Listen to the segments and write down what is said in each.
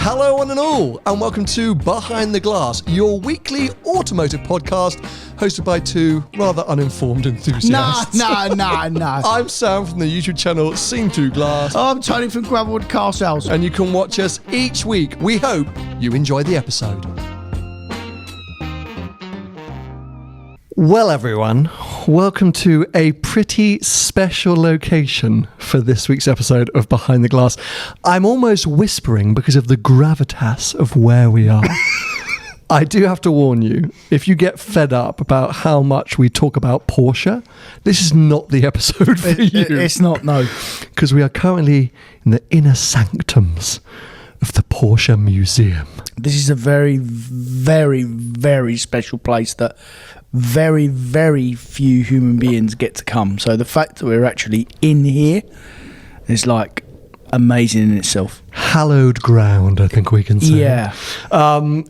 Hello one and all, and welcome to Behind the Glass, your weekly automotive podcast hosted by two rather uninformed enthusiasts. No. I'm Sam from the YouTube channel Seen Through Glass. I'm Tony from Gravelwood Car Sales. And you can watch us each week. We hope you enjoy the episode. Well, everyone, welcome to a pretty special location for this week's episode of Behind the Glass. I'm almost whispering because of the gravitas of where we are. I do have to warn you, if you get fed up about how much we talk about Porsche, this is not the episode for you. It's not, no. Because we are currently in the inner sanctums of the Porsche Museum. This is a very, very, very special place that very, very few human beings get to come. So the fact that we're actually in here is like amazing in itself. Hallowed ground, I think we can say. Yeah.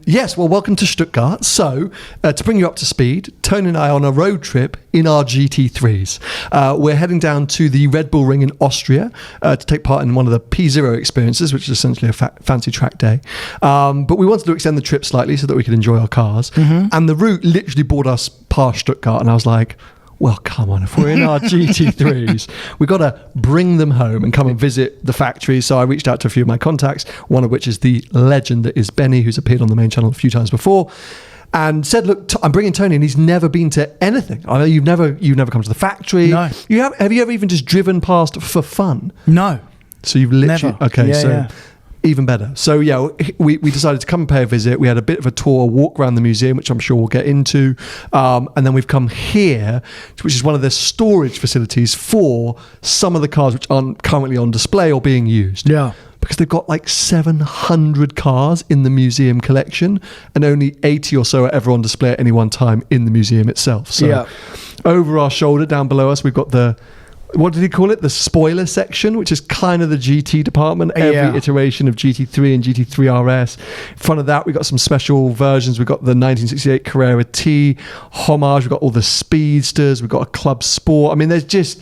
Yes, well, welcome to Stuttgart. So, to bring you up to speed, Tony and I are on a road trip in our GT3s. We're heading down to the Red Bull Ring in Austria to take part in one of the P0 experiences, which is essentially a fancy track day. But we wanted to extend the trip slightly so that we could enjoy our cars. Mm-hmm. And the route literally brought us past Stuttgart, and I was like, well, come on, if we're in our GT3s, we've got to bring them home and come and visit the factory. So I reached out to a few of my contacts, one of which is the legend that is Benny, who's appeared on the main channel a few times before, and said, look, I'm bringing Tony, and he's never been to anything. I know you've never come to the factory. No. Have you ever even just driven past for fun? No. So you've literally... Never. Okay, yeah, so... Yeah. Even better. So yeah, we decided to come and pay a visit. We had a bit of a tour, walk around the museum, which I'm sure we'll get into. And then we've come here, which is one of the storage facilities for some of the cars which aren't currently on display or being used. Yeah. Because they've got like 700 cars in the museum collection, and only 80 or so are ever on display at any one time in the museum itself. So over our shoulder, down below us, we've got the... What did he call it? The spoiler section, which is kind of the GT department. Every iteration of GT3 and GT3 RS. In front of that, we got some special versions. We've got the 1968 Carrera T homage. We've got all the speedsters. We've got a Club Sport. I mean, there's just...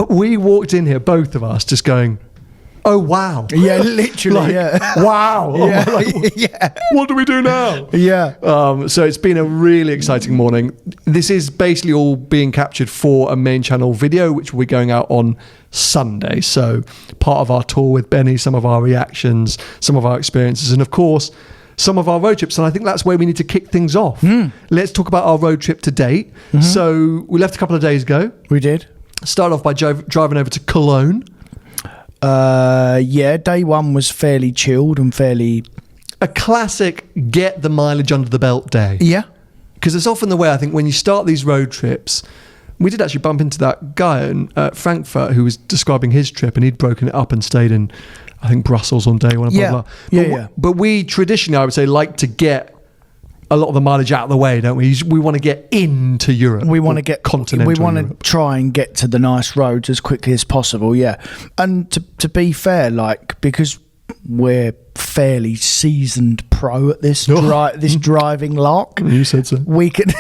We walked in here, both of us, just going, oh, wow. Yeah, literally, Wow. Yeah. What do we do now? Yeah. So it's been a really exciting morning. This is basically all being captured for a main channel video, which will be going out on Sunday. So part of our tour with Benny, some of our reactions, some of our experiences, and of course, some of our road trips. And I think that's where we need to kick things off. Let's talk about our road trip to date. Mm-hmm. So we left a couple of days ago. We did. Started off by driving over to Cologne. Day one was fairly chilled and fairly... A classic get the mileage under the belt day. Yeah. Because it's often the way, I think, when you start these road trips... We did actually bump into that guy in Frankfurt who was describing his trip, and he'd broken it up and stayed in, I think, Brussels on day one. Blah, blah. But we traditionally, I would say, like to get a lot of the mileage out of the way, don't we? We want to get into Europe. We want to get continental. We want to try and get to the nice roads as quickly as possible. Yeah, and to be fair, like, because we're fairly seasoned pro at this this driving lark. You said so. We can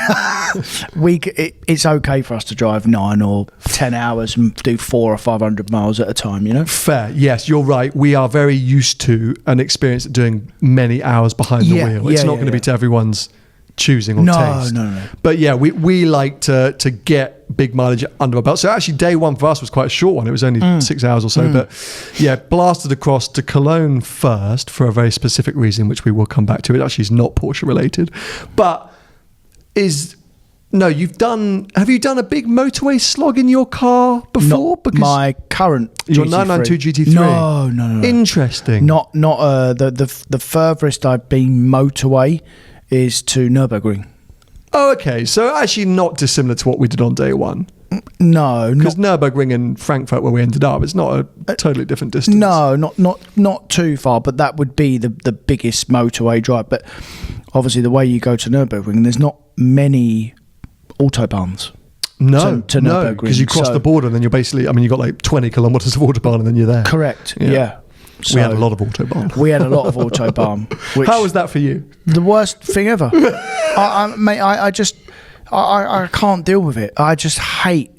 it's okay for us to drive 9 or 10 hours and do 400 or 500 miles at a time, you know? Fair. Yes, you're right. We are very used to and experienced at doing many hours behind the wheel. It's not going to be to everyone's choosing or taste. No. But yeah, we like to get big mileage under our belt. So actually day one for us was quite a short one. It was only 6 hours or so. But yeah, blasted across to Cologne first for a very specific reason, which we will come back to. It actually is not Porsche related. But have you done a big motorway slog in your car before? Because my current your GT3. 992 GT3. No. Interesting. Not the furthest I've been motorway is to Nürburgring. Oh, okay. So actually not dissimilar to what we did on day one. No, because Nürburgring and Frankfurt, where we ended up, it's not a totally different distance. No, not too far, but that would be the biggest motorway drive. But obviously, the way you go to Nürburgring, there's not many autobahns. No, to Nürburgring, because you cross the border and then you're basically, you've got like 20 kilometres of autobahn and then you're there. Correct. Yeah. So we had a lot of autobahn. We had a lot of autobahn. How was that for you? The worst thing ever. I can't deal with it. I just hate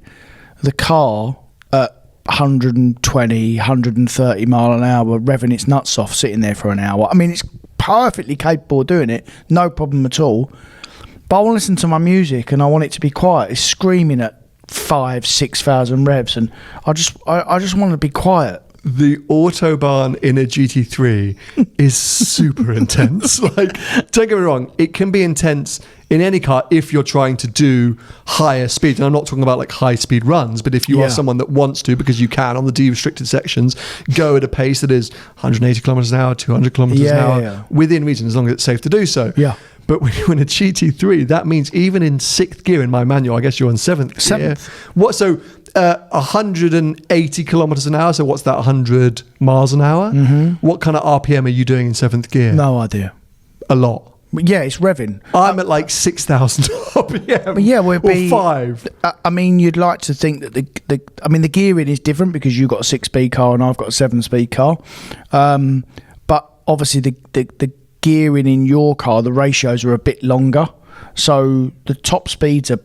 the car at 120, 130 mile an hour, revving its nuts off, sitting there for an hour. I mean, it's perfectly capable of doing it, no problem at all. But I want to listen to my music and I want it to be quiet. It's screaming at 5,000-6,000 revs, and I just want to be quiet. The Autobahn in a GT3 is super intense. Like, don't get me wrong, it can be intense in any car if you're trying to do higher speed. And I'm not talking about like high speed runs, but if you are someone that wants to, because you can on the D-restricted sections, go at a pace that is 180 kilometers an hour, 200 kilometers an hour, within reason, as long as it's safe to do so. Yeah. But when you're in a GT3, that means even in 6th gear in my manual, I guess you're on 7th gear. What? So 180 kilometers an hour. So what's that? 100 miles an hour. Mm-hmm. What kind of RPM are you doing in 7th gear? No idea. A lot. Yeah, it's revving. I'm at like 6,000 RPM. Yeah, we'll be 5. I mean, you'd like to think that the gearing is different because you've got a 6-speed car and I've got a 7-speed car. But obviously the gearing in your car, the ratios are a bit longer, so the top speeds are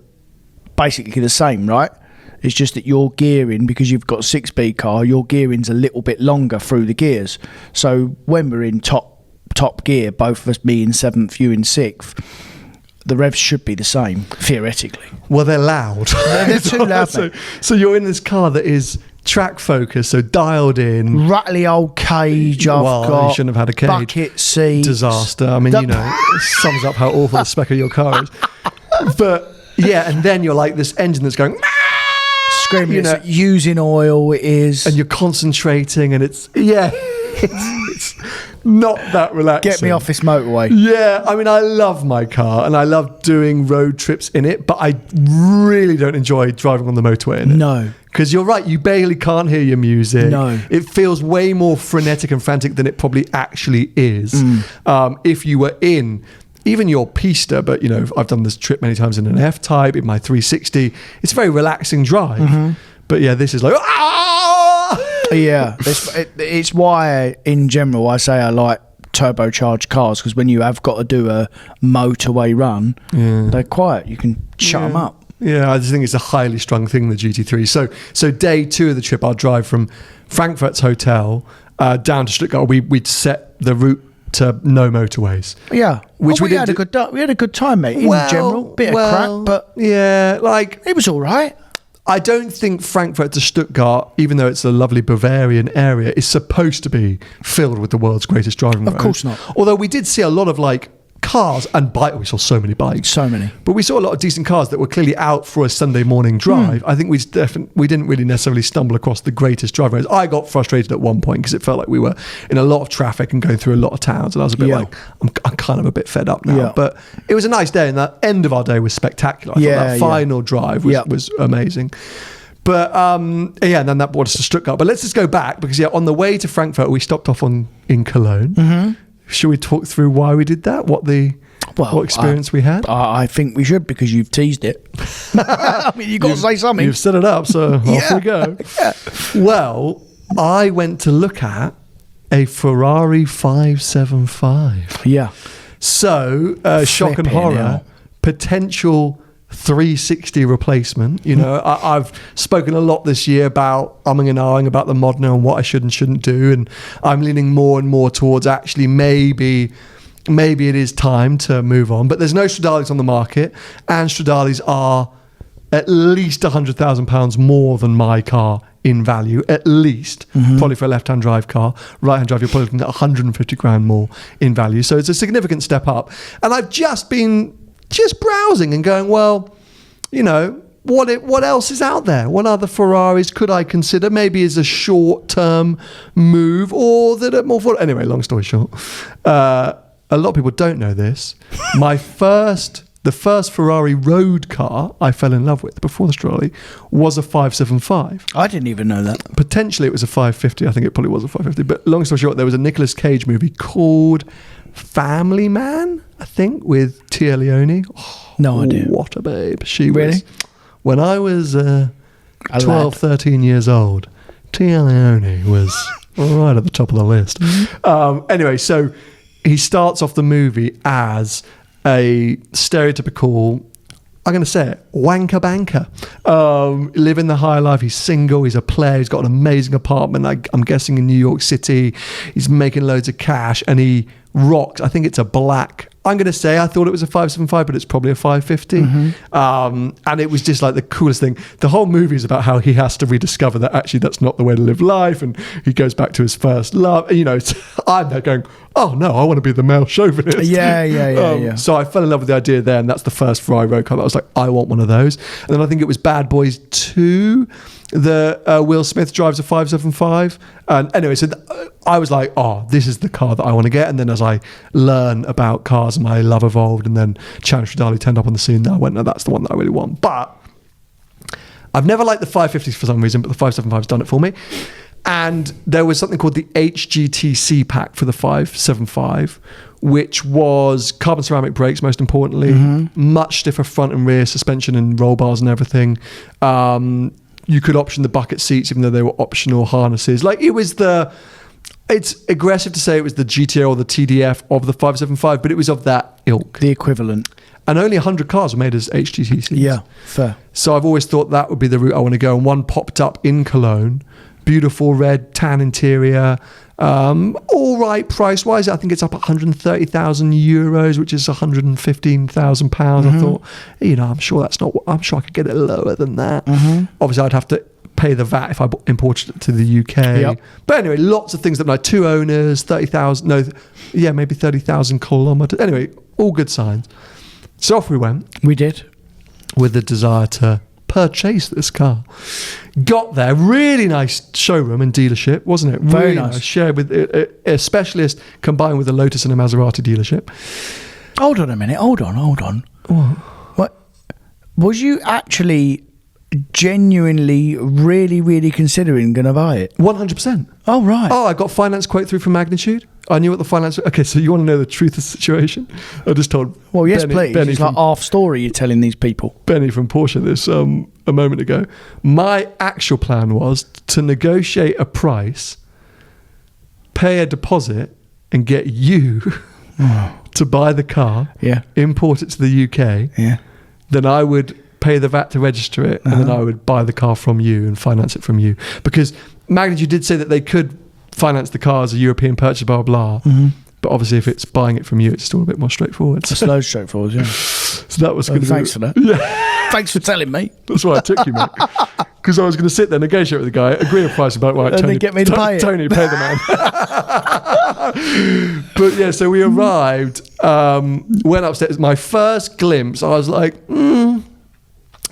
basically the same, right? It's just that your gearing, because you've got a 6-speed car, your gearing's a little bit longer through the gears. So when we're in top gear, both of us, me in 7th, you in 6th, the revs should be the same, theoretically. Well, they're loud. They're too loud. So you're in this car that is track focused, so dialed in. Rattly old cage I've got. You shouldn't have had a cage. Bucket seats. Disaster. I mean, it sums up how awful the spec of your car is. But yeah, and then you're like this engine that's going... Screaming, it's using oil, it is. And you're concentrating and it's not that relaxing. Get me off this motorway. Yeah, I mean, I love my car and I love doing road trips in it, but I really don't enjoy driving on the motorway in it. No. Because you're right, you barely can't hear your music. No. It feels way more frenetic and frantic than it probably actually is. If you were in even your Pista, but I've done this trip many times in an F-Type, in my 360. It's a very relaxing drive. Mm-hmm. But yeah, this is like, yeah, it's why, in general, I say I like turbocharged cars, because when you have got to do a motorway run, they're quiet. You can shut them up. Yeah, I just think it's a highly strung thing, the GT3. So day 2 of the trip, I'll drive from Frankfurt's hotel down to Stuttgart. We'd set the route to no motorways. Yeah, we had a good time, mate. In general, bit of crap, but yeah, like it was all right. I don't think Frankfurt to Stuttgart, even though it's a lovely Bavarian area, is supposed to be filled with the world's greatest driving roads. Of course not. Although we did see a lot of like cars and bikes. We saw so many bikes. So many. But we saw a lot of decent cars that were clearly out for a Sunday morning drive. I think we didn't really necessarily stumble across the greatest driving roads. I got frustrated at one point because it felt like we were in a lot of traffic and going through a lot of towns. And I was a bit like, I'm kind of a bit fed up now. Yeah. But it was a nice day, and the end of our day was spectacular. I thought that final drive was amazing. But and then that brought us to Stuttgart. But let's just go back, because on the way to Frankfurt, we stopped off in Cologne. Mm-hmm. Should we talk through why we did that? What experience we had? I think we should, because you've teased it. I mean, you've got to say something. You've set it up, so off we go. Well, I went to look at a Ferrari 575. Yeah. So, shock and horror, potential 360 replacement. I've spoken a lot this year about umming and ahhing about the Modena and what I should and shouldn't do, and I'm leaning more and more towards actually maybe it is time to move on. But there's no Stradales on the market, and Stradales are at least £100,000 more than my car in value, at least. Probably for a left-hand drive car. Right-hand drive, you're probably looking at 150 grand more in value. So it's a significant step up. And I've just been browsing and going, well, what else is out there? What other Ferraris could I consider? Maybe as a short-term move, or that are more for... Anyway, long story short, a lot of people don't know this. The first Ferrari road car I fell in love with before the Stradale was a 575. I didn't even know that. Potentially it was a 550. I think it probably was a 550. But long story short, there was a Nicolas Cage movie called Family Man, I think, with Tia Leone. No idea. What a babe. She really? was. When I was 12, 13 years old, Tia Leone was right at the top of the list. Anyway, so he starts off the movie as a stereotypical I'm going to say it, wanker banker. Living the high life. He's single. He's a player. He's got an amazing apartment. I'm guessing in New York City. He's making loads of cash, and he rocks. I think it's a black. I'm going to say I thought it was a 575, but it's probably a 550. And it was just like the coolest thing. The whole movie is about how he has to rediscover that actually that's not the way to live life, and he goes back to his first love. You know, I'm there going, oh no, I want to be the male chauvinist. Yeah. So I fell in love with the idea there, and that's the first Ferrari road car that I was like, I want one of those. And then I think it was Bad Boys 2. The Will Smith drives a 575, and anyway, so I was like, oh, this is the car that I want to get. And then as I learn about cars and my love evolved, and then Chandler Stradale turned up on the scene, I went, no, that's the one that I really want. But I've never liked the 550s for some reason, but the 575's done it for me. And there was something called the HGTC pack for the 575, which was carbon ceramic brakes, most importantly, much stiffer front and rear suspension and roll bars and everything. You could option the bucket seats, even though they were optional harnesses. Like it's aggressive to say it was the GTO or the TDF of the 575, but it was of that ilk. The equivalent. And only 100 cars were made as HGTCs. Yeah, fair. So I've always thought that would be the route I want to go. And one popped up in Cologne. Beautiful red tan interior. All right price-wise. I think it's up 130,000 euros, which is 115,000 pounds. I thought, you know, I'm sure I could get it lower than that. Obviously, I'd have to pay the VAT if I imported it to the UK. Yep. But anyway, lots of things that like 2 owners, 30,000, maybe 30,000 kilometers. Anyway, all good signs. So off we went. We did. With the desire to purchase this car. Got there, really nice showroom and dealership, wasn't it? Very really nice. Shared with a specialist combined with a Lotus and a Maserati dealership. Hold on a minute. Hold on. What? Was you actually genuinely, really considering going to buy it? 100%. Oh, right. Oh, I got finance quote through from Magnitude. I knew what the finance... Okay, so you want to know the truth of the situation? I just told... Well, yes, please. It's like half story you're telling these people. Benny from Porsche this a moment ago. My actual plan was to negotiate a price, pay a deposit, and get you to buy the car, import it to the UK, then I would pay the VAT to register it, and then I would buy the car from you and finance it from you. Because Magnitude did say that they could finance the car as a European purchase, blah, blah, blah. But obviously, if it's buying it from you, it's still a bit more straightforward. It's loads straightforward, yeah. So that was going to be... Thanks for that. Yeah. Thanks for telling me. That's why I took you, mate. Because I was going to sit there, negotiate with the guy, agree a price about, right, and Tony, then get me to pay it. Tony, pay the man. But yeah, so we arrived, went upstairs. My first glimpse, I was like, you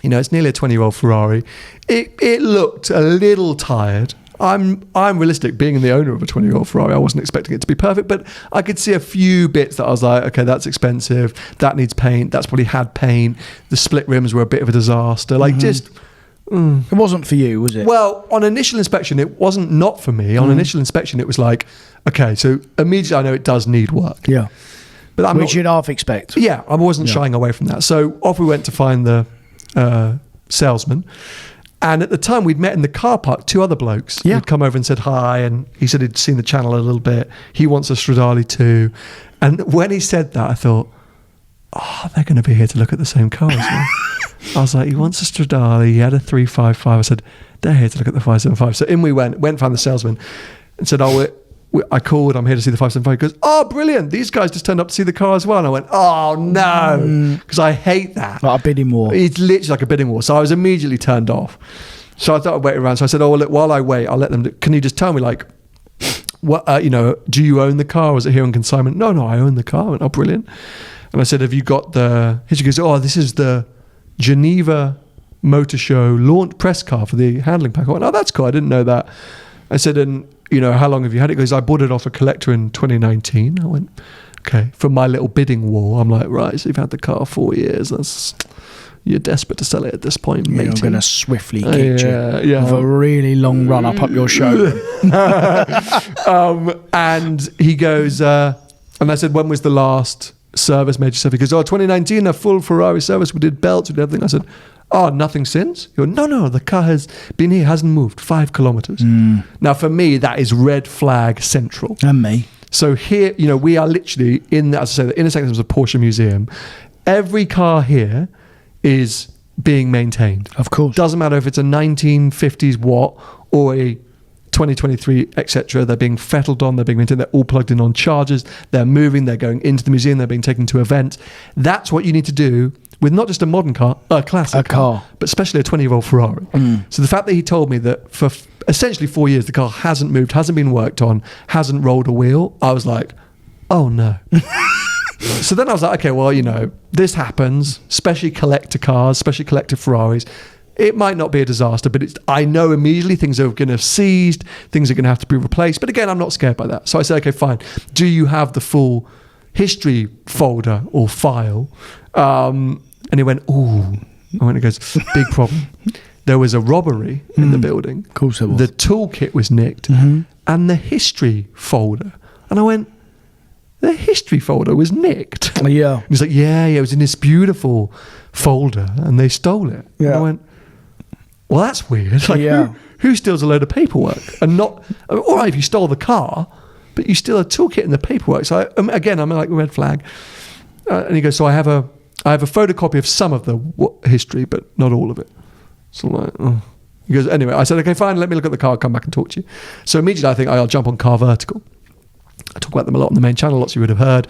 know, it's nearly a 20-year-old Ferrari. It looked a little tired. I'm realistic. Being the owner of a 20-year-old Ferrari, I wasn't expecting it to be perfect, but I could see a few bits that I was like, okay, that's expensive. That needs paint. That's probably had paint. The split rims were a bit of a disaster. Like just... It wasn't for you, was it? Well, on initial inspection, it wasn't not for me. On initial inspection, it was like, okay, so immediately I know it does need work. Yeah. But which you'd half expect. Yeah, I wasn't shying away from that. So off we went to find the salesman. And at the time, we'd met in the car park 2 other blokes who'd come over and said hi, and he said he'd seen the channel a little bit. He wants a Stradale too. And when he said that, I thought, oh, they're going to be here to look at the same car as me. I was like, he wants a Stradale. He had a 355. I said, they're here to look at the 575. So in we went and found the salesman and said, I called, I'm here to see the 575. He goes, oh, brilliant. These guys just turned up to see the car as well. And I went, oh, no, because I hate that. Like a bidding war. It's literally like a bidding war. So I was immediately turned off. So I thought I'd wait around. So I said, oh, well, look, while I wait, I'll let them, can you just tell me, like, what, you know, do you own the car? Or is it here on consignment? No, I own the car. I went, oh, brilliant. And I said, have you got here she goes, oh, this is the Geneva Motor Show launch press car for the handling pack. I went, oh, that's cool. I didn't know that. I said, and you know, how long have you had it? He goes, I bought it off a collector in 2019. I went, okay. From my little bidding war, I'm like, right, so you've had the car 4 years. You're desperate to sell it at this point, mate. I'm going to swiftly get you with a really long run up your show. And he goes, and I said, when was the last major service? He goes, 2019, a full Ferrari service. We did belts, we did everything. I said, oh, nothing since? He goes, no, the car has been here, hasn't moved 5 kilometers. Now, for me, that is red flag central. And me. So here, you know, we are literally in, as I say, the intersection of the Porsche Museum. Every car here is being maintained. Of course. Doesn't matter if it's a 1950s Watt or a 2023, etc. They're being fettled on, they're being maintained, they're all plugged in on chargers, they're moving, they're going into the museum, they're being taken to events. That's what you need to do with not just a modern car, a classic car, but especially a 20-year-old Ferrari. So the fact that he told me that for essentially 4 years the car hasn't moved, hasn't been worked on, hasn't rolled a wheel, I was like, oh no. So then I was like, okay, well, you know, this happens, especially collector cars, especially collector Ferraris. It might not be a disaster, but I know immediately things are going to have seized, things are going to have to be replaced. But again, I'm not scared by that. So I said, okay, fine. Do you have the full history folder or file? And he went, ooh. And he goes, big problem. There was a robbery in the building. Of course there was. The toolkit was nicked and the history folder. And I went, the history folder was nicked. Yeah. He's like, yeah, it was in this beautiful folder and they stole it. Yeah. And I went, well, that's weird. Like, who steals a load of paperwork? And not, all right, if you stole the car, but you steal a toolkit in the paperwork. So again, I'm like, red flag. And he goes, so I have a photocopy of some of the history, but not all of it. So I'm like, oh. He goes, anyway, I said, okay, fine, let me look at the car, come back and talk to you. So immediately I think I'll jump on Car Vertical. I talk about them a lot on the main channel, lots of you would have heard.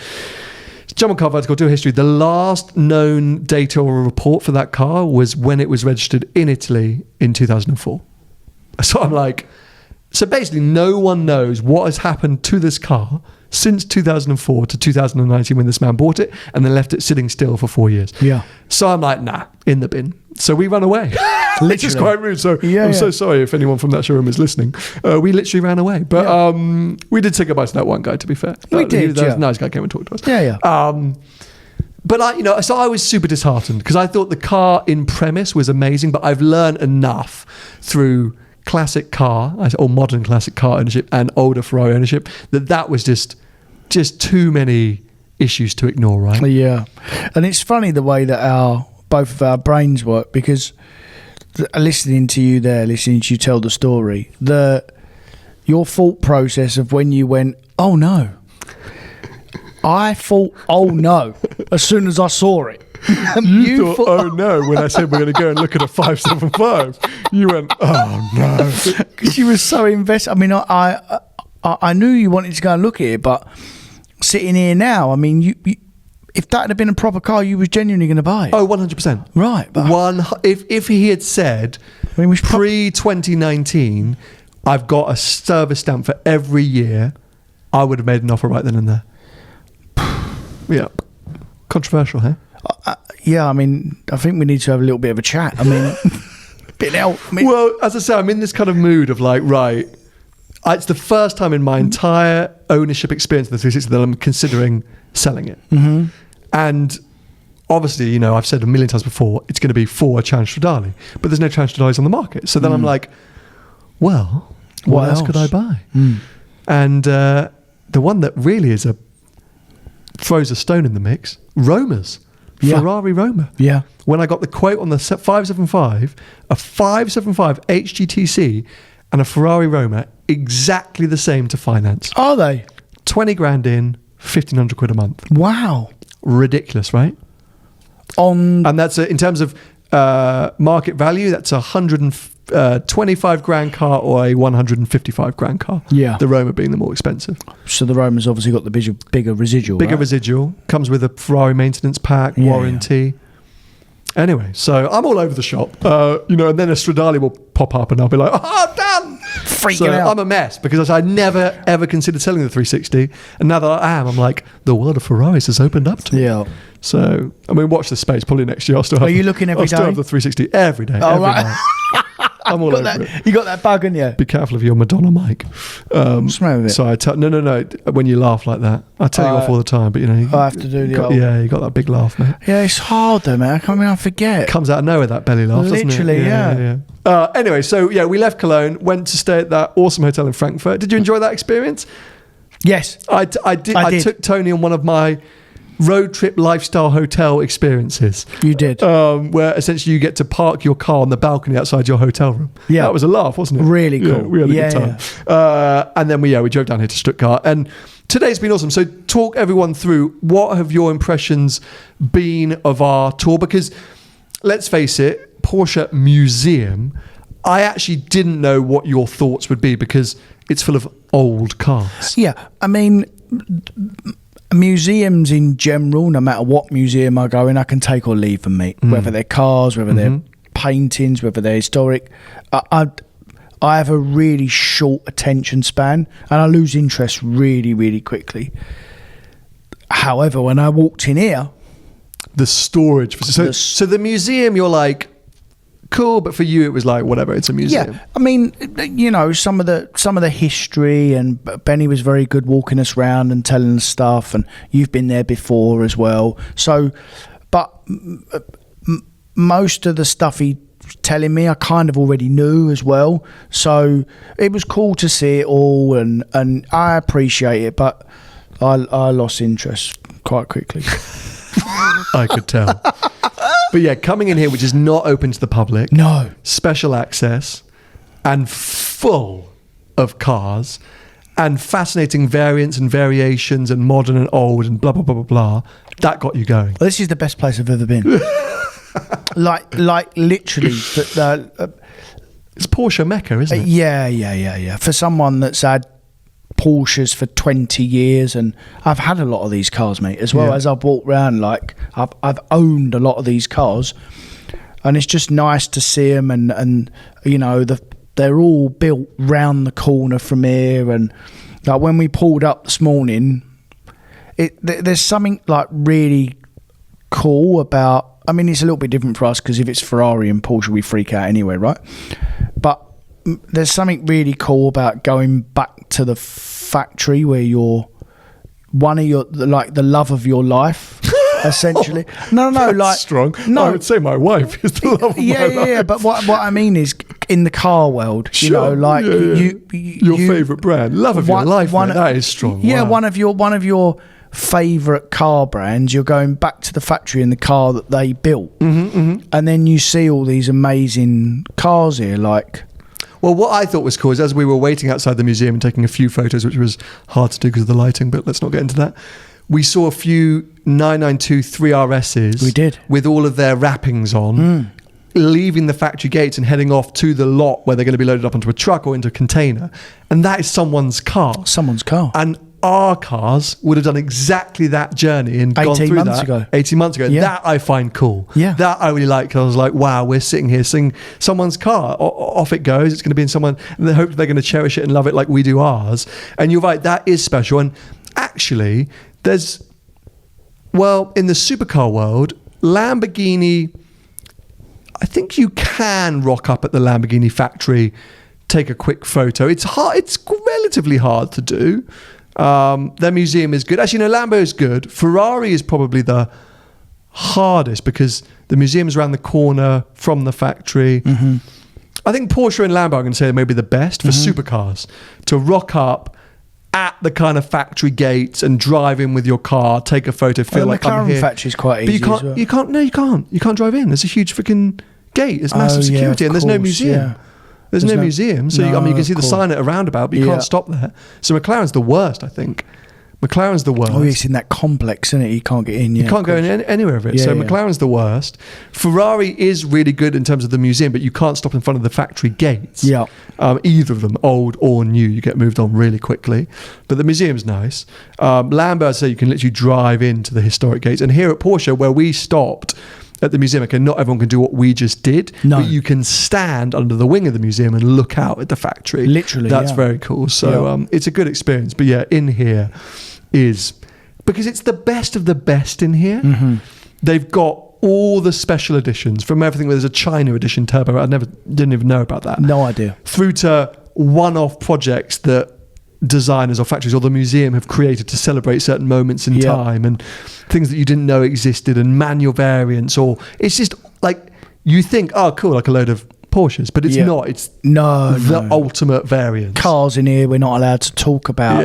Jump on Car Vertical, do a history. The last known data or report for that car was when it was registered in Italy in 2004. So I'm like, so basically no one knows what has happened to this car since 2004 to 2019 when this man bought it and then left it sitting still for 4 years. Yeah. So I'm like, nah, in the bin. So we run away. Which is quite rude. So I'm so sorry if anyone from that showroom is listening. We literally ran away. But we did say goodbye to that one guy, to be fair. We did, That was a nice guy, came and talked to us. Yeah. But so I was super disheartened because I thought the car in premise was amazing, but I've learned enough through classic car or modern classic car ownership and older Ferrari ownership that was just too many issues to ignore, right? Yeah. And it's funny the way that both of our brains work, because listening to you tell the story, your thought process of when you went, oh no, I thought, oh no, as soon as I saw it. You thought, oh no, when I said we're going to go and look at a 575. You went, oh no. Because you were so invested. I mean, I knew you wanted to go and look at it, but sitting here now, I mean, you if that had been a proper car, you was genuinely going to buy it. Oh, 100%. Right. But if he had said, pre-2019, I've got a service stamp for every year, I would have made an offer right then and there. Yeah. Controversial, huh? Yeah, I mean, I think we need to have a little bit of a chat. I mean, well, as I say, I'm in this kind of mood of like, right, it's the first time in my entire ownership experience of the 360 that I'm considering selling it. And obviously, you know, I've said a million times before, it's going to be for a Challenge Stradale, but there's no Challenge Stradales on the market. So then I'm like, well, what else could I buy? And the one that really throws a stone in the mix, Roma's. Ferrari Roma. Yeah. When I got the quote on the 575, a 575 HGTC and a Ferrari Roma, exactly the same to finance. Are they? 20 grand in, 1,500 quid a month. Wow. Ridiculous, right? And that's in terms of market value, that's a 125 grand car or a 155 grand car. Yeah. The Roma being the more expensive. So the Roma's obviously got the bigger residual. Bigger residual. Comes with a Ferrari maintenance pack, warranty. Anyway, so I'm all over the shop, and then a Stradale will pop up and I'll be like, oh, damn! Freaking out. I'm a mess because I never, ever considered selling the 360. And now that I am, I'm like, the world of Ferraris has opened up to me. Yeah. So, I mean, watch this space. Probably next year I'll still have... Are you looking every day? I'll still have the 360 every day. Oh, every right. night. I'm all over it. You got that bug, haven't you? Be careful of your Madonna mic. What's wrong with it? So I tell... No. When you laugh like that. I tell you off all the time, but I have to do the old... Yeah, you got that big laugh, mate. Yeah, it's hard though, man. I forget. It comes out of nowhere, that belly laugh, doesn't it? Literally, yeah. Anyway, so yeah, we left Cologne, went to stay at that awesome hotel in Frankfurt. Did you enjoy that experience? Yes. I did. I took Tony on one of my road trip lifestyle hotel experiences. You did. Where essentially you get to park your car on the balcony outside your hotel room. Yeah. That was a laugh, wasn't it? Really cool. Yeah, we had a good time. Yeah. And then we drove down here to Stuttgart. And today's been awesome. So talk everyone through, what have your impressions been of our tour? Because let's face it, Porsche Museum, I actually didn't know what your thoughts would be because it's full of old cars. Yeah, I mean, museums in general, no matter what museum I go in, I can take or leave them, mate. Whether they're cars, whether they're paintings, whether they're historic. I have a really short attention span and I lose interest really, really quickly. However, when I walked in here... The storage. So the museum, you're like, cool, but for you it was like, whatever, it's a museum. Yeah, I mean, you know, some of the history, and Benny was very good walking us around and telling us stuff, and you've been there before as well. So, but most of the stuff he telling me I kind of already knew as well, so it was cool to see it all, and I appreciate it, but I lost interest quite quickly. I could tell. But yeah, coming in here, which is not open to the public, no special access, and full of cars and fascinating variants and variations and modern and old and blah blah blah blah blah, that got you going. Well, this is the best place I've ever been. like literally, it's Porsche Mecca, isn't it? Yeah. For someone that's had Porsches for 20 years, and I've had a lot of these cars, mate, as well as I've walked around. Like I've owned a lot of these cars, and it's just nice to see them, and you know, they're all built round the corner from here, and like when we pulled up this morning, there's something like really cool about. I mean, it's a little bit different for us because if it's Ferrari and Porsche, we freak out anyway, right? But there's something really cool about going back to the factory where you're one of your, like, the love of your life, essentially. No, That's like strong. No, I would say my wife is the love of my life. Yeah. But what I mean is, in the car world, you know, like your favourite brand, love of your life. That is strong. Yeah, wow. one of your favourite car brands. You're going back to the factory in the car that they built, and then you see all these amazing cars here, like. Well, what I thought was cool is as we were waiting outside the museum and taking a few photos, which was hard to do because of the lighting, but let's not get into that, we saw a few 992 3RSs. We did. With all of their wrappings on, leaving the factory gates and heading off to the lot where they're going to be loaded up onto a truck or into a container. And that is someone's car. Someone's car. And our cars would have done exactly that journey and gone through that 18 months ago. Yeah. That I find cool. Yeah. That I really like, because I was like, wow, we're sitting here seeing someone's car. Off it goes. It's going to be in someone, and they hope they're going to cherish it and love it like we do ours. And you're right, that is special. And actually, there's, well, in the supercar world, Lamborghini, I think you can rock up at the Lamborghini factory, take a quick photo. It's hard. It's relatively hard to do. Their museum is good. Actually, no, Lambo is good. Ferrari is probably the hardest because the museum is around the corner from the factory. I think Porsche and Lambo, I'm going to say, are maybe the best for supercars to rock up at the kind of factory gates and drive in with your car, take a photo, feel like I'm here. The McLaren factory is quite but easy. you can't drive in. There's a huge freaking gate. There's massive security, and there's no museum. Yeah. There's no museum, so you can see the sign at a roundabout, but you can't stop there. So McLaren's the worst, I think. McLaren's the worst. Oh, it's in that complex, isn't it? You can't get in. Yeah, you can't go in anywhere of it. Yeah, so McLaren's the worst. Ferrari is really good in terms of the museum, but you can't stop in front of the factory gates. Yeah. Either of them, old or new, you get moved on really quickly. But the museum's nice. Lambo, I'd say you can literally drive into the historic gates. And here at Porsche, where we stopped at the museum, okay, not everyone can do what we just did, but you can stand under the wing of the museum and look out at the factory. Literally, That's very cool. So it's a good experience. But yeah, in here is, because it's the best of the best in here. They've got all the special editions, from everything where there's a China edition turbo. I didn't even know about that. No idea. Through to one-off projects that designers or factories or the museum have created to celebrate certain moments in time, and things that you didn't know existed, and manual variants, or it's just like, you think, oh cool, like a load of Porsches, but it's not. It's the ultimate variant. Cars in here we're not allowed to talk about.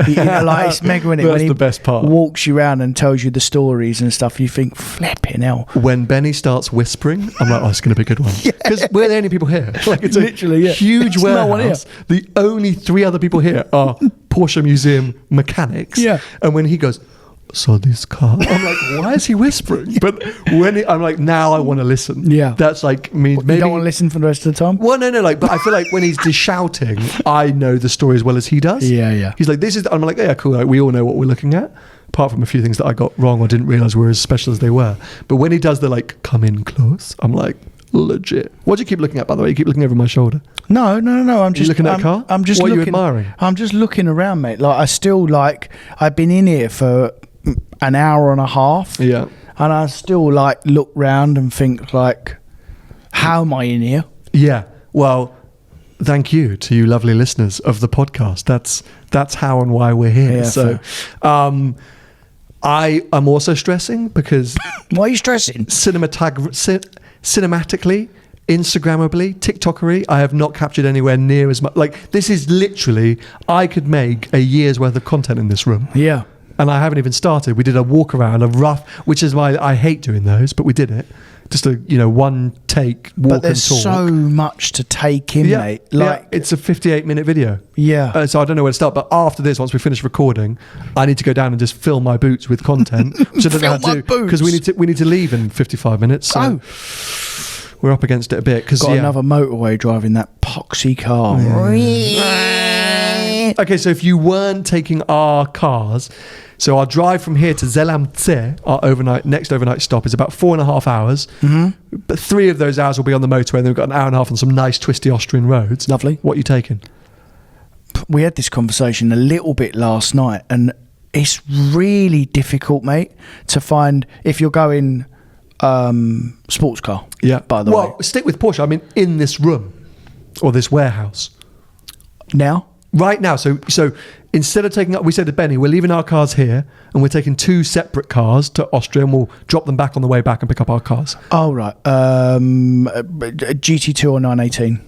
You know, like, it's mega, isn't it? That's the best part. Walks you around and tells you the stories and stuff. You think, flipping hell. When Benny starts whispering, I'm like, oh, it's going to be a good one. Because we're the only people here. Like, it's literally, a huge warehouse. The only 3 other people here are Porsche Museum mechanics. Yeah. And when he goes, so this car. I'm like, why is he whispering? But I'm like, now I want to listen. Yeah. That's like me. Maybe You don't want to listen for the rest of the time? Well, no, like, but I feel like when he's just shouting, I know the story as well as he does. Yeah. He's like, this is, I'm like, yeah, cool. Like, we all know what we're looking at, apart from a few things that I got wrong or didn't realize were as special as they were. But when he does the like, come in close, I'm like, legit. What do you keep looking at, by the way? You keep looking over my shoulder. No. I'm just looking at a car. I'm just what looking. Are you admiring? I'm just looking around, mate. Like I still like. I've been in here for an hour and a half. Yeah. And I still like look round and think like, how am I in here? Yeah. Well, thank you to you lovely listeners of the podcast. That's how and why we're here. Yeah, so, I am also stressing because why are you stressing? Cinematically, Instagrammably, TikTokery, I have not captured anywhere near as much. Like, this is literally, I could make a year's worth of content in this room. Yeah. And I haven't even started. We did a walk around, a rough, which is why I hate doing those, but we did it. Just a, one take walk and talk. But there's so much to take in, mate. Like, it's a 58-minute video. Yeah. So I don't know where to start. But after this, once we finish recording, I need to go down and just fill my boots with content, which I don't know how to do because we need to leave in 55 minutes. So we're up against it a bit. Got another motorway driving that poxy car. Okay, so if you weren't taking our cars, so our drive from here to Zelamce, our next overnight stop, is about 4.5 hours. Mm-hmm. But 3 of those hours will be on the motorway, and then we've got an hour and a half on some nice twisty Austrian roads. Lovely. What are you taking? We had this conversation a little bit last night, and it's really difficult, mate, to find if you're going sports car. Yeah. By the way. Well, stick with Porsche. I mean, in this room or this warehouse. Now? Right now. So instead of taking up, we said to Benny, we're leaving our cars here and we're taking 2 separate cars to Austria and we'll drop them back on the way back and pick up our cars. Oh, right. GT2 or 918?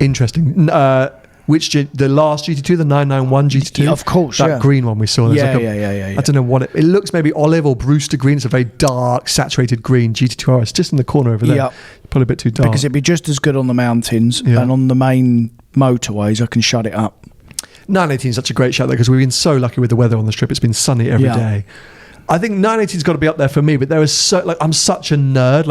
Interesting. The last GT2, the 991 GT2? Yeah, of course, that green one we saw. Yeah. I don't know what it looks, maybe olive or Brewster green. It's a very dark, saturated green GT2 RS, just in the corner over there. Yep. Probably a bit too dark. Because it'd be just as good on the mountains and on the main motorways, I can shut it up. 918 is such a great shout there because we've been so lucky with the weather on the strip. It's been sunny every day. I think 918's got to be up there for me, but there is I'm such a nerd.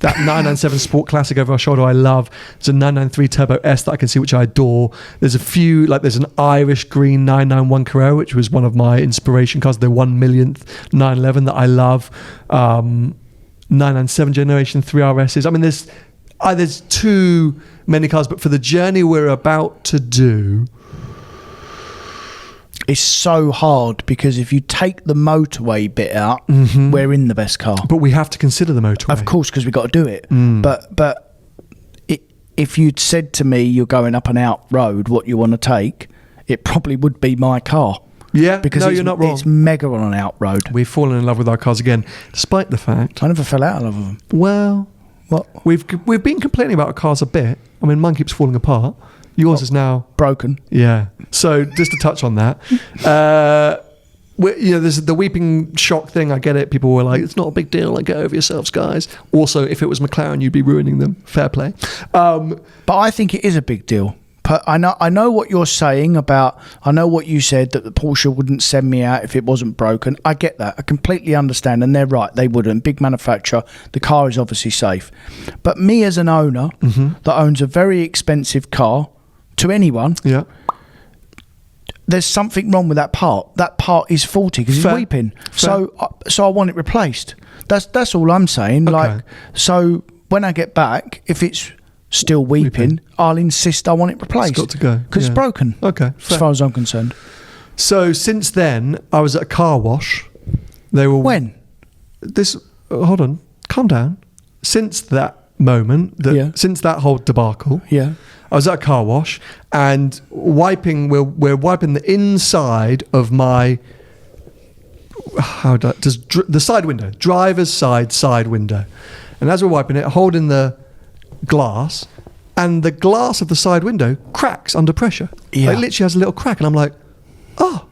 That 997 Sport Classic over our shoulder I love. There's a 993 Turbo S that I can see, which I adore. There's a few, there's an Irish green 991 Carrera, which was one of my inspiration cars, the 1 millionth 911 that I love. 997 Generation 3 RSs. I mean, there's too many cars, but for the journey we're about to do, it's so hard because if you take the motorway bit out, we're in the best car. But we have to consider the motorway. Of course, because we've got to do it. But if you'd said to me you're going up and out road, what you want to take, it probably would be my car. Yeah, because you're not wrong. It's mega on an out road. We've fallen in love with our cars again, despite the fact... I never fell out of love with them. Well, what? We've been complaining about our cars a bit. I mean, mine keeps falling apart. Yours is now... broken. Yeah. So just to touch on that, there's the weeping shock thing. I get it. People were like, it's not a big deal. Like, get over yourselves, guys. Also, if it was McLaren, you'd be ruining them. Fair play. But I think it is a big deal. But I know what you're saying about... I know what you said, that the Porsche wouldn't send me out if it wasn't broken. I get that. I completely understand. And they're right. They wouldn't. Big manufacturer. The car is obviously safe. But me as an owner that owns a very expensive car, to anyone, there's something wrong with that part. That part is faulty because it's weeping. So I want it replaced. That's all I'm saying. Okay. So when I get back, if it's still weeping, I'll insist I want it replaced. It's got to go because it's broken. Okay, as far as I'm concerned. So since then, I was at a car wash. They were when hold on, calm down. Since that moment, since that whole debacle, I was at a car wash and wiping. We're wiping the inside of my the side window, driver's side window, and as we're wiping it, holding the glass, and the glass of the side window cracks under pressure. It literally has a little crack, and I'm like, oh,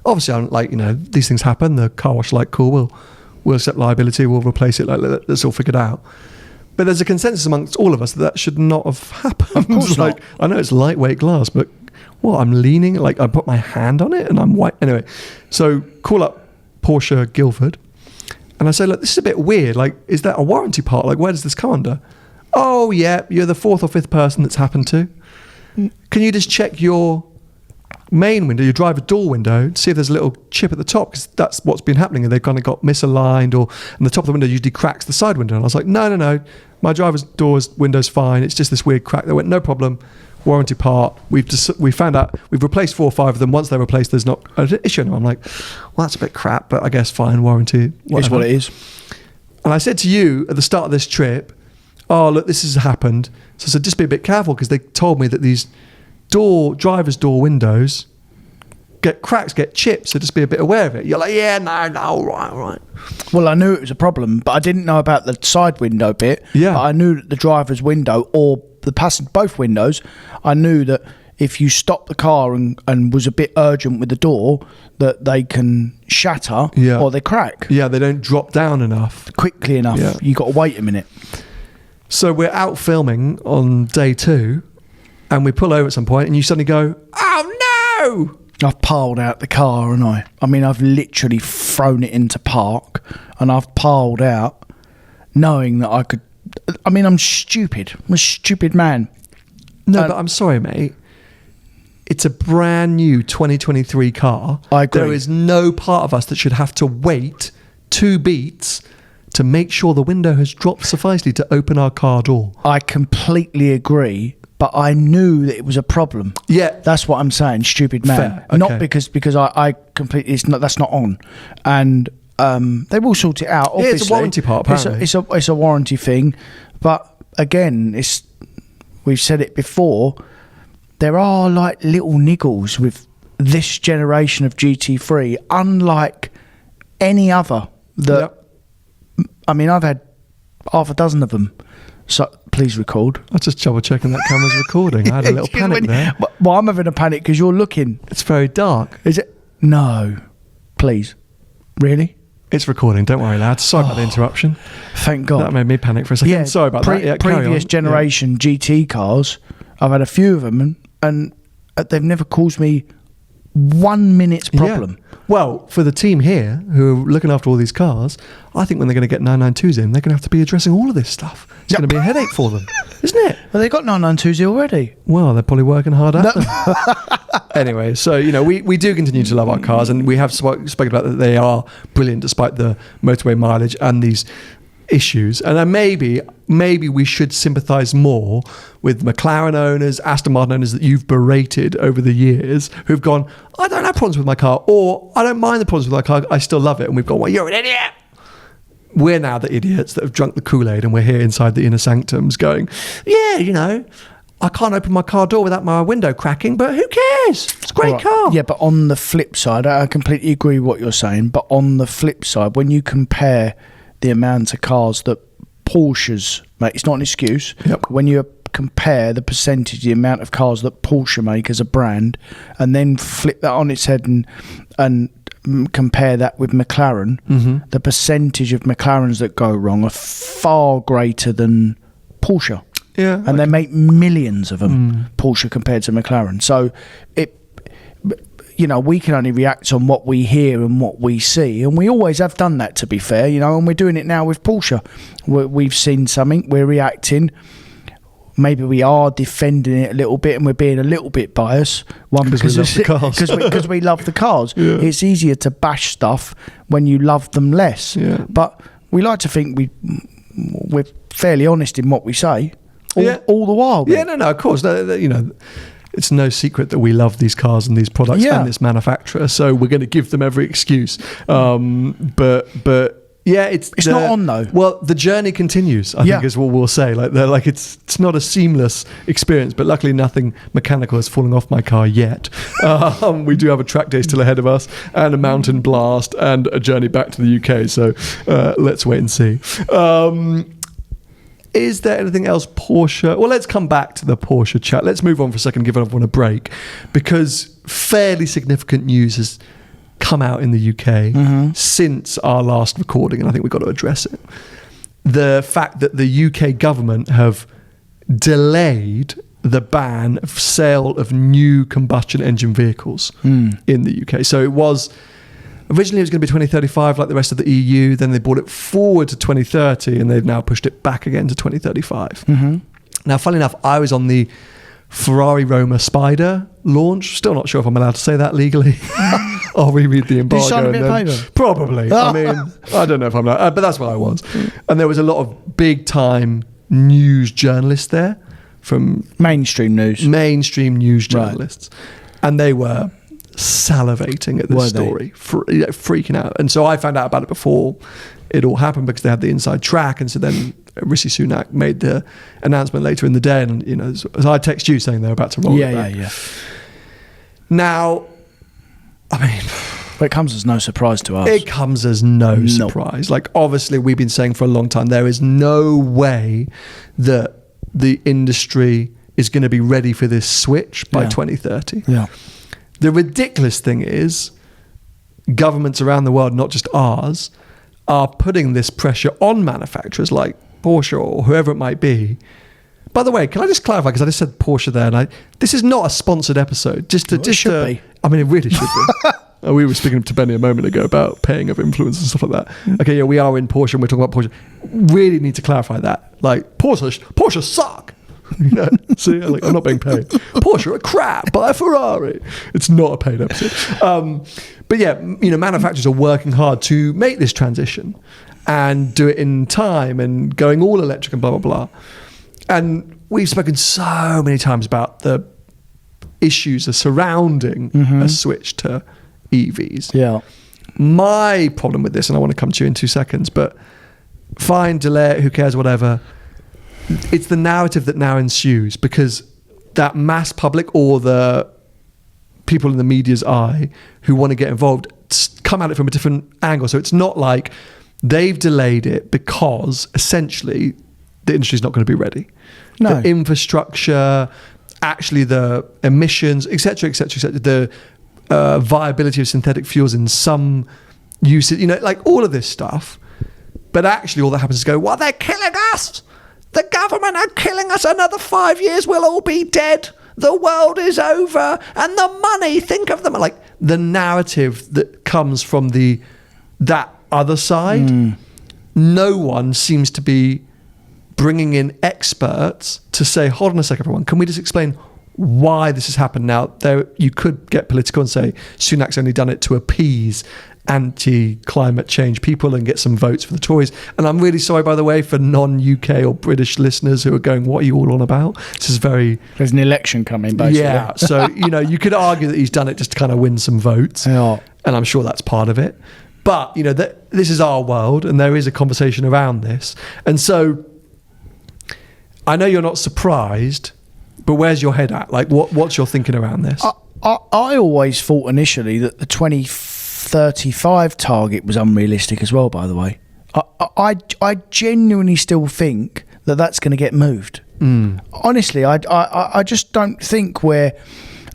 obviously I'm like, these things happen. The car wash cool, we'll accept liability, we'll replace it. Let's all figure it out. But there's a consensus amongst all of us that should not have happened. Of course not. I know it's lightweight glass, but I'm leaning, I put my hand on it and I'm white. Anyway, so call up Porsche Guildford. And I say, look, this is a bit weird. Like, is that a warranty part? Like, where does this come under? Oh, yeah, you're the 4th or 5th person that's happened to. Can you just check your main window, your driver door window, to see if there's a little chip at the top? Because that's what's been happening. And they've kind of got misaligned, and the top of the window usually cracks the side window. And I was like, no. My driver's door's window's fine. It's just this weird crack. They went, no problem. Warranty part. We found out we've replaced 4 or 5 of them. Once they're replaced, there's not an issue anymore. I'm like, well, that's a bit crap, but I guess fine. Warranty. It's what it is. And I said to you at the start of this trip, oh, look, this has happened. So I said, just be a bit careful, because they told me that these driver's door windows get cracks, get chips, so just be a bit aware of it. You're like, yeah, no, right. Well, I knew it was a problem, but I didn't know about the side window bit. Yeah. But I knew that the driver's window or the passenger, both windows, I knew that if you stop the car and was a bit urgent with the door, that they can shatter or they crack. Yeah, they don't drop down enough. Quickly enough. Yeah. You got to wait a minute. So we're out filming on day 2, and we pull over at some point, and you suddenly go, oh no! I've piled out the car, and I've literally thrown it into park, and I've piled out, knowing that I could. I'm stupid. I'm a stupid man. No, but I'm sorry, mate. It's a brand new 2023 car. I agree. There is no part of us that should have to wait 2 beats to make sure the window has dropped sufficiently to open our car door. I completely agree, but I knew that it was a problem. Yeah, that's what I'm saying. Stupid man. Fair. Okay. Not because I completely. That's not on, and they will sort it out. Obviously, it's a warranty part. Apparently, it's a warranty thing, but again, we've said it before. There are like little niggles with this generation of GT3, unlike any other. I've had half a dozen of them. So please record. I was just double checking that camera's recording. I had a little panic there. Well, I'm having a panic because you're looking. It's very dark. Is it? No. Please. Really? It's recording. Don't worry, lads. Sorry about the interruption. Thank God. That made me panic for a second. Yeah, sorry about that. Yeah, previous generation GT cars, I've had a few of them, and they've never caused me 1 minute's problem. Yeah. Well, for the team here who are looking after all these cars, I think when they're going to get 992s in, they're going to have to be addressing all of this stuff. It's going to be a headache for them, isn't it? Well, they got 992s already. Well, they're probably working hard at them. Anyway, so, we do continue to love our cars, and we have spoken about that they are brilliant despite the motorway mileage and these issues. And then maybe we should sympathise more with McLaren owners, Aston Martin owners that you've berated over the years, who've gone, I don't have problems with my car, or I don't mind the problems with my car, I still love it. And we've gone, well, you're an idiot. We're now the idiots that have drunk the Kool-Aid, and we're here inside the inner sanctums going, yeah, I can't open my car door without my window cracking, but who cares? It's a great car. Yeah, but on the flip side, I completely agree with what you're saying, but on the flip side, when you compare the amount of cars that Porsches make, it's not an excuse. Yep. When you compare the percentage, the amount of cars that Porsche make as a brand, and then flip that on its head and compare that with McLaren, the percentage of McLarens that go wrong are far greater than Porsche. Yeah, and they make millions of them, Porsche compared to McLaren. So we can only react on what we hear and what we see, and we always have done that, to be fair, and we're doing it now with Porsche. We've seen something, we're reacting. Maybe we are defending it a little bit, and we're being a little bit biased. One, because we love the cars. because we love the cars. Yeah. It's easier to bash stuff when you love them less. Yeah. But we like to think we're fairly honest in what we say all the while. Yeah, no, of course. It's no secret that we love these cars and these products and this manufacturer, so we're going to give them every excuse. But yeah, it's not on though. Well, the journey continues, I think, is what we'll say. It's not a seamless experience, but luckily nothing mechanical has fallen off my car yet. We do have a track day still ahead of us, and a mountain blast, and a journey back to the UK. So let's wait and see. Is there anything else Porsche? Well, let's come back to the Porsche chat. Let's move on for a second, give everyone a break, because fairly significant news has come out in the UK since our last recording, and I think we've got to address it. The fact that the UK government have delayed the ban of sale of new combustion engine vehicles in the UK. So it was Originally, it was going to be 2035 like the rest of the EU. Then they brought it forward to 2030, and they've now pushed it back again to 2035. Mm-hmm. Now, funnily enough, I was on the Ferrari Roma Spider launch. Still not sure if I'm allowed to say that legally. I'll reread the embargo. Did you sign a bit of paper? Probably. I mean, I don't know if I'm allowed, but that's what I was. And there was a lot of big-time news journalists there from Mainstream news journalists. Right. And they were salivating at this story, freaking out. And so I found out about it before it all happened because they had the inside track. And so then Rishi Sunak made the announcement later in the day, and you know, so I text you saying they're about to roll it back. Yeah. Now, I mean, but it comes as no surprise to us. It comes as no surprise. Like, obviously, we've been saying for a long time there is no way that the industry is going to be ready for this switch by 2030. Yeah. The ridiculous thing is, governments around the world, not just ours, are putting this pressure on manufacturers like Porsche or whoever it might be. By the way, can I just clarify, because I just said Porsche there, and this is not a sponsored episode. It should be. I mean, it really should be. We were speaking to Benny a moment ago about paying of influence and stuff like that. Okay, yeah, we are in Porsche and we're talking about Porsche. Really need to clarify that. Like, Porsche suck. You know, see, like, I'm not being paid. Porsche are crap, buy a Ferrari. It's not a paid episode. But yeah, you know, manufacturers are working hard to make this transition and do it in time and going all electric and blah, blah, blah. And we've spoken so many times about the issues surrounding a switch to EVs. Yeah. My problem with this, and I want to come to you in 2 seconds, but fine, delay it, who cares, whatever. It's the narrative that now ensues, because that mass public or the people in the media's eye who want to get involved come at it from a different angle. So it's not like they've delayed it because essentially the industry's not going to be ready. No. The infrastructure, actually the emissions, etc., the viability of synthetic fuels in some uses, you know, like all of this stuff. But actually all that happens is go, well, they're killing us. The government are killing us. Another 5 years, we'll all be dead. The world is over. And the money, think of them. Like, the narrative that comes from that other side, no one seems to be bringing in experts to say, hold on a second, everyone, can we just explain why this has happened? Now, you could get political and say Sunak's only done it to appease anti-climate change people and get some votes for the Tories. And I'm really sorry, by the way, for non-UK or British listeners who are going, what are you all on about? This is There's an election coming, basically. Yeah, so, you know, you could argue that he's done it just to kind of win some votes. Yeah. And I'm sure that's part of it. But, you know, this is our world and there is a conversation around this. And so I know you're not surprised, but where's your head at? Like, what's your thinking around this? I always thought initially that the 2035 target was unrealistic as well, by the way. I genuinely still think that that's going to get moved. Honestly, I just don't think like,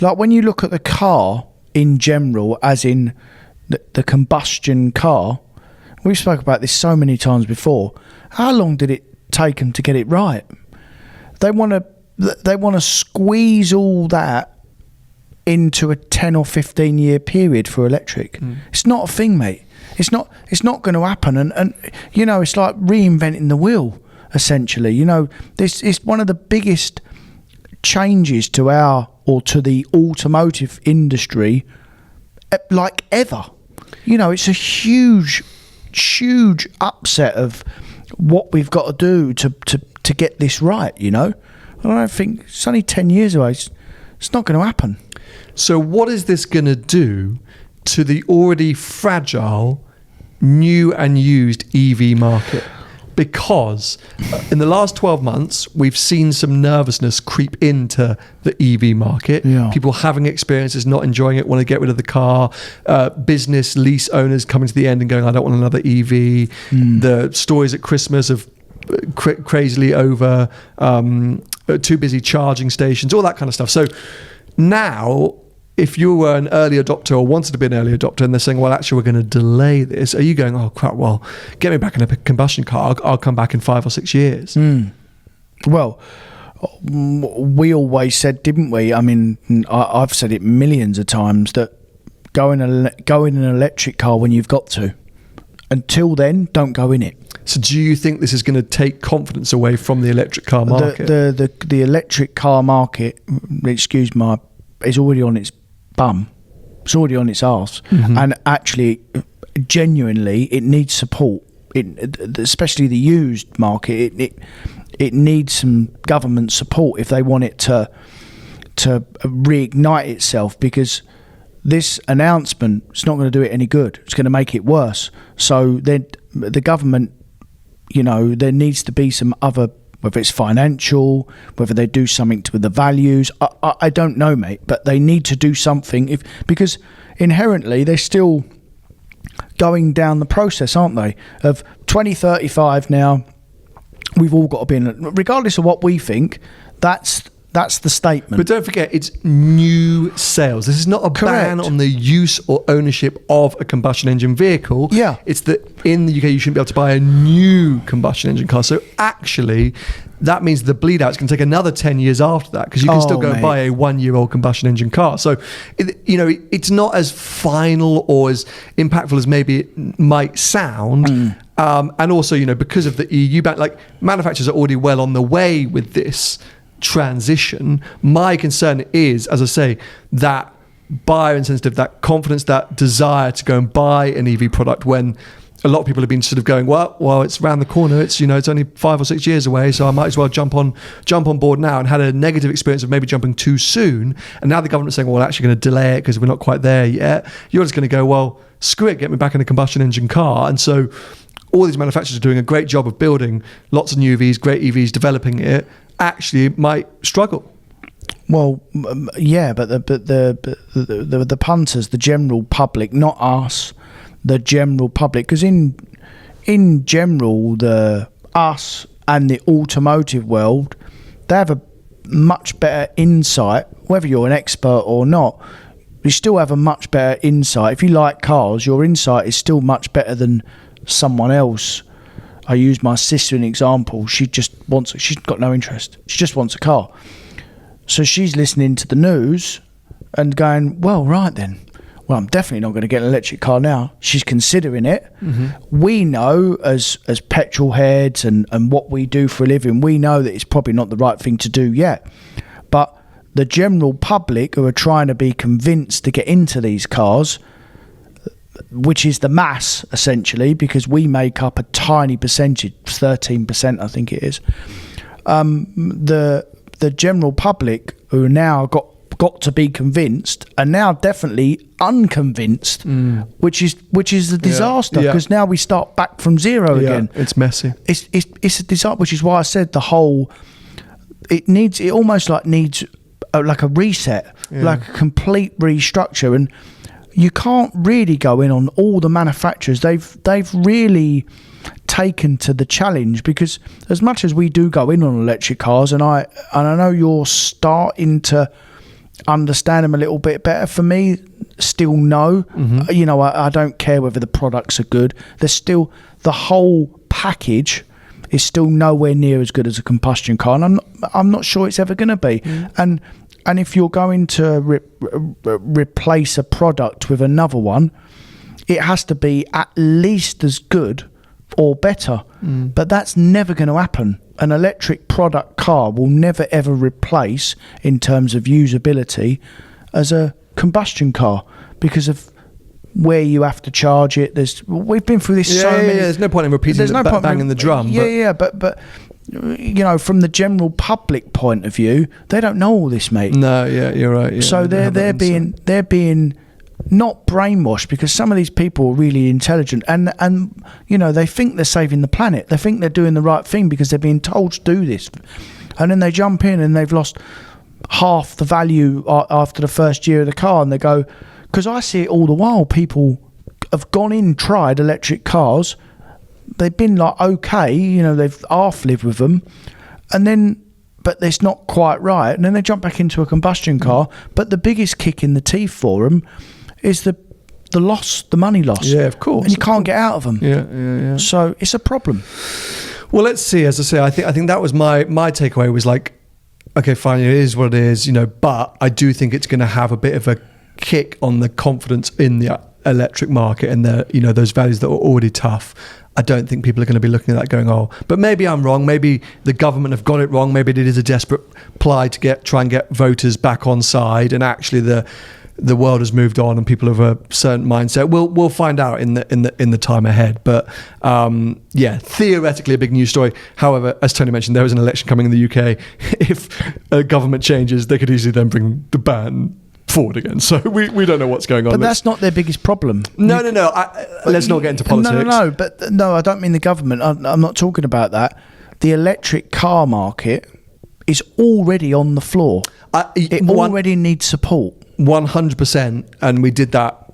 when you look at the car in general, as in the combustion car, we've spoken about this so many times before. How long did it take them to get it right? They want to squeeze all that into a 10 or 15 year period for electric. It's not a thing, mate. It's not going to happen. And you know, it's like reinventing the wheel, essentially. You know, this is one of the biggest changes to the automotive industry, like ever. You know, it's a huge upset of what we've got to do to get this right, you know. I don't think it's only 10 years away. It's not going to happen. So what is this going to do to the already fragile new and used EV market? Because in the last 12 months, we've seen some nervousness creep into the EV market. Yeah. People having experiences, not enjoying it, want to get rid of the car. Business lease owners coming to the end and going, I don't want another EV. The stories at Christmas of crazily over too busy charging stations, all that kind of stuff. So now, if you were an early adopter or wanted to be an early adopter and they're saying, well, actually, we're going to delay this, are you going, oh, crap, well, get me back in a combustion car. I'll come back in 5 or 6 years. Well, we always said, didn't we? I mean, I've said it millions of times, that go in an electric car when you've got to. Until then, don't go in it. So do you think this is going to take confidence away from the electric car market? The electric car market, is already on its bum. It's already on its arse. Mm-hmm. And actually, genuinely, it needs support. Especially the used market, it needs some government support if they want it to reignite itself, because this announcement is not going to do it any good. It's going to make it worse. So then the government, there needs to be some other, whether it's financial, whether they do something with the values. I don't know, mate, but they need to do something because inherently they're still going down the process, aren't they? Of 2035 now, we've all got to be in, regardless of what we think, that's the statement. But don't forget, it's new sales. This is not a ban on the use or ownership of a combustion engine vehicle. Yeah. It's that in the UK, you shouldn't be able to buy a new combustion engine car. So actually, that means the bleed out is going to take another 10 years after that, because you can still go and buy a 1-year-old combustion engine car. So, it's not as final or as impactful as maybe it might sound. And also, because of the EU ban, like, manufacturers are already well on the way with this transition. My concern is, as I say, that buyer incentive, that confidence, that desire to go and buy an EV product when a lot of people have been sort of going, well, it's around the corner. It's it's only 5 or 6 years away, so I might as well jump on board now, and had a negative experience of maybe jumping too soon. And now the government's saying, well, we're actually going to delay it because we're not quite there yet. You're just going to go, well, screw it, get me back in a combustion engine car. And so all these manufacturers are doing a great job of building lots of new EVs, great EVs, developing it. Actually, it might struggle. Well, yeah, but the punters, the general public, not us, the general public, because in general, us and the automotive world, they have a much better insight. Whether you're an expert or not, you still have a much better insight. If you like cars, your insight is still much better than someone else. I use my sister as an example. She's got no interest. She just wants a car. So she's listening to the news and going, well, right then. Well, I'm definitely not going to get an electric car now. She's considering it. Mm-hmm. We know as petrol heads and what we do for a living, we know that it's probably not the right thing to do yet. But the general public who are trying to be convinced to get into these cars, which is the mass, essentially, because we make up a tiny percentage, 13%, I think it is. The general public who now got to be convinced are now definitely unconvinced, which is a disaster, because now we start back from zero again. It's messy. It's a disaster, which is why I said it almost needs like a reset, like a complete restructure. And you can't really go in on all the manufacturers. They've really taken to the challenge, because as much as we do go in on electric cars, and I know you're starting to understand them a little bit better. For me, still no. Mm-hmm. I don't care whether the products are good. There's still, the whole package is still nowhere near as good as a combustion car, and I'm not sure it's ever going to be. And if you're going to replace a product with another one, it has to be at least as good or better. But that's never going to happen. An electric product car will never ever replace, in terms of usability, as a combustion car, because of where you have to charge it. We've been through this so many. Yeah, there's no point in repeating banging the drum. But from the general public point of view, they don't know all this, mate. No, yeah, you're right. Yeah, so they're being not brainwashed, because some of these people are really intelligent, and they think they're saving the planet. They think they're doing the right thing because they're being told to do this, and then they jump in and they've lost half the value after the first year of the car, and they go, because I see it all the while. People have gone in, tried electric cars. They've been okay, they've half lived with them, but it's not quite right. And then they jump back into a combustion car. But the biggest kick in the teeth for them is the loss, the money loss. Yeah, of course. And you can't get out of them. Yeah. So it's a problem. Well, let's see. As I say, I think that was my takeaway was like, okay, fine, it is what it is, but I do think it's going to have a bit of a kick on the confidence in the electric market and those values that were already tough, I don't think people are going to be looking at that going, oh, but maybe I'm wrong. Maybe the government have got it wrong. Maybe it is a desperate ply to try and get voters back on side, and actually the world has moved on and people have a certain mindset. We'll find out in the time ahead. But theoretically a big news story. However, as Tony mentioned, there is an election coming in the UK. If a government changes, they could easily then bring the ban forward again. So we don't know what's going on. But that's not their biggest problem. No. Let's not get into politics. No. But no, I don't mean the government. I'm not talking about that. The electric car market is already on the floor. It already needs support. 100%, and we did that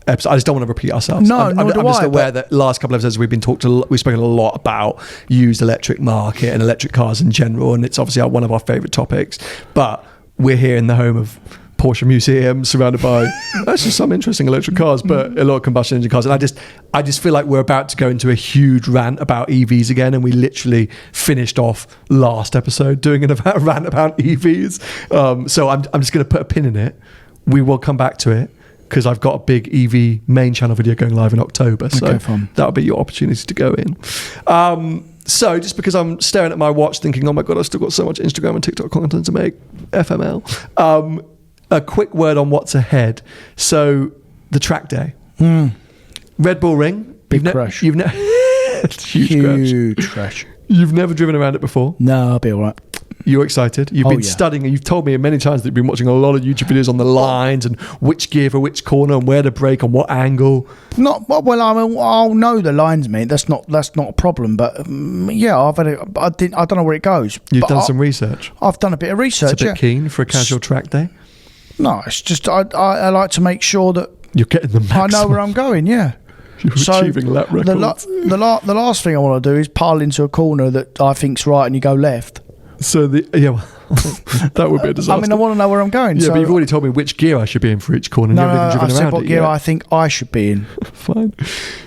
episode. I just don't want to repeat ourselves. I'm just aware that last couple of episodes we've spoken a lot about used electric market and electric cars in general, and it's obviously one of our favourite topics. But we're here in the home of Porsche Museum, surrounded by actually some interesting electric cars, but a lot of combustion engine cars. And I just feel like we're about to go into a huge rant about EVs again, and we literally finished off last episode doing a rant about EVs. So I'm just going to put a pin in it. We will come back to it because I've got a big EV main channel video going live in October. So that'll be your opportunity to go in. So just because I'm staring at my watch thinking, oh my God, I've still got so much Instagram and TikTok content to make, FML. A quick word on what's ahead. So the track day. Red Bull Ring. Big crash. Huge crash. You've never driven around it before? No, I'll be all right. You're excited. You've been studying, and you've told me many times that you've been watching a lot of YouTube videos on the lines and which gear for which corner and where to brake and what angle. I'll know the lines, mate. That's not a problem. But I don't know where it goes. You've done some research. I've done a bit of research. It's a bit keen for a casual track day. No, it's just I like to make sure that you're getting the maximum. I know where I'm going. Yeah. You're achieving lap records. The last thing I want to do is pile into a corner that I think's right and you go left. So that would be a disaster. I mean, I want to know where I'm going. Yeah, but you've already told me which gear I should be in for each corner. I said what gear I think I should be in. Fine.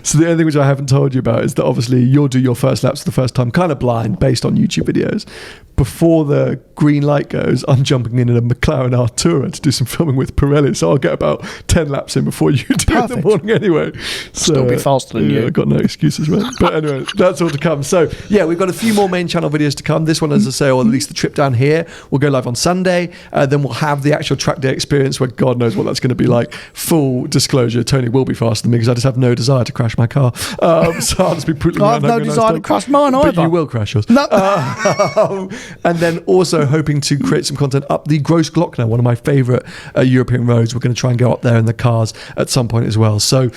So the only thing which I haven't told you about is that obviously you'll do your first laps for the first time, kind of blind, based on YouTube videos. Before the green light goes, I'm jumping in a McLaren Artura to do some filming with Pirelli. So I'll get about 10 laps in before you do in the morning anyway. So, still be faster than you. I've got no excuses, right? But anyway, that's all to come. So we've got a few more main channel videos to come. This one, as I say, or at least the trip down here, will go live on Sunday. Then we'll have the actual track day experience where God knows what that's going to be like. Full disclosure, Tony will be faster than me because I just have no desire to crash my car. So I'll just be pootling around. I have no desire to crash mine either. But you will crash yours. No. And then also hoping to create some content up the Gross Glockner, one of my favourite European roads. We're going to try and go up there in the cars at some point as well. So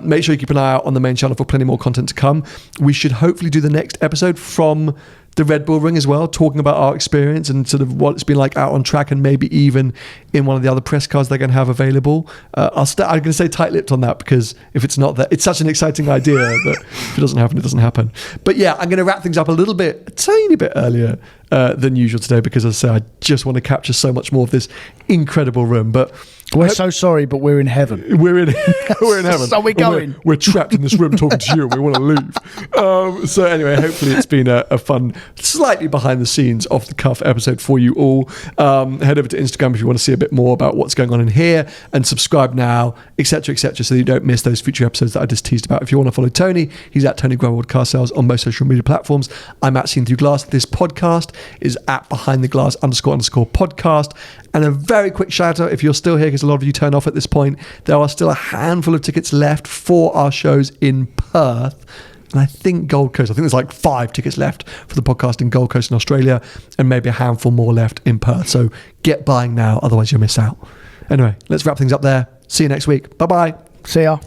make sure you keep an eye out on the main channel for plenty more content to come. We should hopefully do the next episode from the Red Bull Ring as well, talking about our experience and sort of what it's been like out on track, and maybe even in one of the other press cars they're going to have available. I'm going to say tight-lipped on that because if it's not that, it's such an exciting idea that if it doesn't happen, it doesn't happen. But yeah, I'm going to wrap things up a tiny bit earlier than usual today because, as I say, I just want to capture so much more of this incredible room. But we're so sorry, but we're in heaven. We're in heaven. So we're going. We're trapped in this room talking to you, and we want to leave. So anyway, hopefully it's been a fun, slightly behind the scenes, off the cuff episode for you all. Head over to Instagram if you want to see a bit more about what's going on in here, and subscribe now, etc., so you don't miss those future episodes that I just teased about. If you want to follow Tony, he's at Tony Growwood Car Sales on most social media platforms. I'm at Seen Through Glass. This podcast is at Behind the Glass __ podcast. And a very quick shout out, if you're still here, because a lot of you turn off at this point, there are still a handful of tickets left for our shows in Perth and I think Gold Coast. I think there's like 5 tickets left for the podcast in Gold Coast in Australia, and maybe a handful more left in Perth. So get buying now, otherwise you'll miss out. Anyway, let's wrap things up there. See you next week. Bye-bye. See ya.